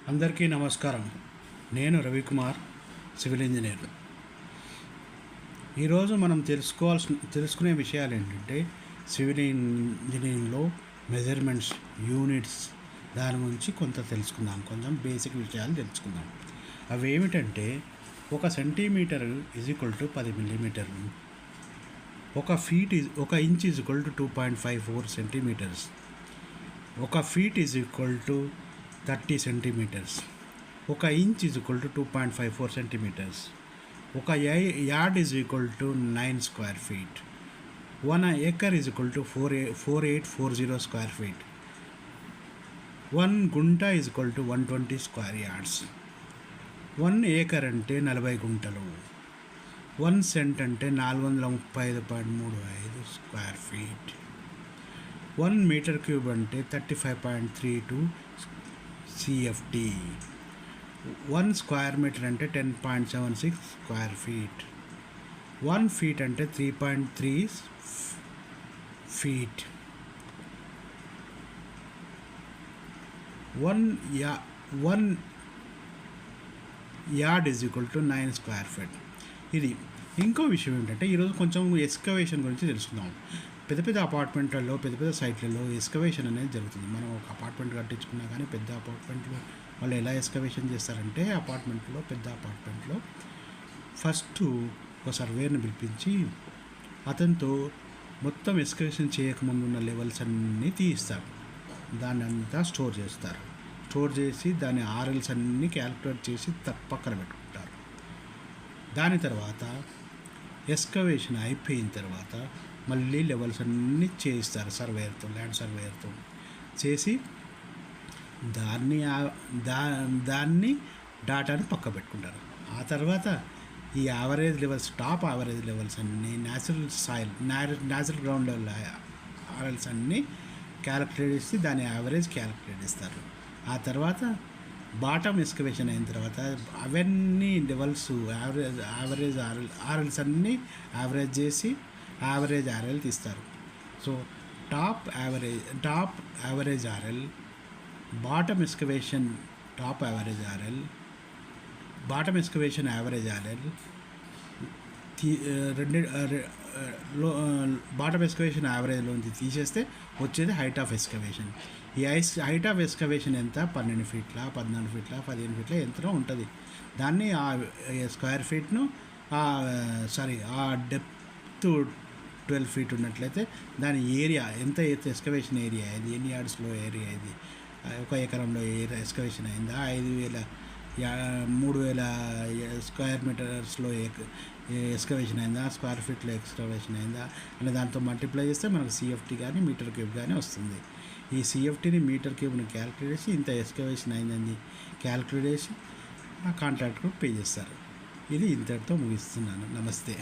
అందరికీ నమస్కారం. నేను రవికుమార్, సివిల్ ఇంజనీర్. ఈరోజు మనం తెలుసుకునే విషయాలు ఏంటంటే సివిల్ ఇంజనీరింగ్లో మెజర్మెంట్స్, యూనిట్స్, దాని గురించి కొంత తెలుసుకుందాం. కొంచెం బేసిక్ విషయాలు తెలుసుకుందాం. అవి ఏమిటంటే 1 సెంటీమీటర్ ఈజ్ ఈక్వల్ టు 10 మిల్లీమీటర్లు, 1 inch is equal to 2.54 centimetres, 1 feet is equal to 30 centimetres, 1 inch is equal to 2.54 centimetres, 1 yard is equal to 9 square feet, 1 acre is equal to 4840 square feet, 1 గుంట is equal to 120 square yards, 1 acre అంటే 40 గుంటలు, 1 cent అంటే 435.35 square feet, 1 metre cube అంటే 35.32 CFT, 1 square metre అంటే 10.76 square feet, 1 feet అంటే 3.3 feet, 1 yard is equal to 9 square feet. ఇది ఇంకో విషయం ఏంటంటే ఈరోజు కొంచెం ఎక్స్కవేషన్ గురించి తెలుసుకుందాం. పెద్ద పెద్ద అపార్ట్మెంట్లలో, పెద్ద పెద్ద సైట్లలో ఎక్స్కవేషన్ అనేది జరుగుతుంది. మనం ఒక అపార్ట్మెంట్ కట్టించుకున్నా కానీ పెద్ద అపార్ట్మెంట్లో వాళ్ళు ఎలా ఎక్స్కవేషన్ చేస్తారంటే పెద్ద అపార్ట్మెంట్లో ఫస్ట్ ఒక సర్వేని పిలిపించి అతనితో మొత్తం ఎక్స్కవేషన్ చేయకముందు ఉన్న లెవెల్స్ అన్నీ తీయిస్తారు. దాన్ని అంతా స్టోర్ చేస్తారు. స్టోర్ చేసి దాని ఆర్ఎల్స్ అన్నీ క్యాలిక్యులేట్ చేసి పక్కన పెట్టుకుంటారు. దాని తర్వాత ఎక్స్కవేషన్ అయిపోయిన తర్వాత మళ్ళీ లెవెల్స్ అన్నీ చేయిస్తారు ల్యాండ్ సర్వేయర్తో చేసి దాన్ని డాటాని పక్క పెట్టుకుంటారు. ఆ తర్వాత ఈ టాప్ యావరేజ్ లెవెల్స్ అన్నీ న్యాచురల్ గ్రౌండ్ లెవెల్ ఆర్ఎల్స్ అన్నీ క్యాలిక్యులేట్ చేసి దాని యావరేజ్ క్యాలిక్యులేట్ చేస్తారు. ఆ తర్వాత బాటమ్ ఎక్స్కవేషన్ అయిన తర్వాత అవన్నీ లెవెల్స్ యావరేజ్ ఆర్ఎల్స్ అన్నీ యావరేజ్ చేసి యావరేజ్ ఆర్ఎల్ తీస్తారు. So top average RL, bottom excavation average RL bottom excavation యావరేజ్లోంచి తీసేస్తే వచ్చేది హైట్ ఆఫ్ ఎక్స్కవేషన్. ఈ హైట్ ఆఫ్ ఎక్స్కవేషన్ ఎంత? 12 ఫీట్ల, 14 ఫీట్ల, 15 ఫీట్ల ఎంతనో ఉంటుంది. దాన్ని ఆ స్క్వేర్ ఫీట్ను ఆ డెప్త్ 12 ఫీట్ ఉన్నట్లయితే దాని ఏరియా ఎంత ఎక్స్కవేషన్ ఏరియా ఇది, ఎన్ని యార్డ్స్లో ఏరియా ఇది, 1 ఎకరంలో ఎక్స్కవేషన్ అయిందా, 3000 స్క్వేర్ మీటర్స్లో ఎక్స్కవేషన్ అయిందా, స్క్వేర్ ఫీట్లో ఎక్స్కవేషన్ అయిందా అని దాంతో మల్టిప్లై చేస్తే మనకు CFT కానీ మీటర్ క్యూబ్ కానీ వస్తుంది. ఈ CFTని మీటర్ క్యూబ్ని క్యాలిక్యులేట్ చేసి ఇంత ఎక్స్కవేషన్ అయిందని క్యాలిక్యులేట్ చేసి ఆ కాంట్రాక్ట్కు పే చేస్తారు. ఇది ఇంతటితో ముగిస్తున్నాను. నమస్తే.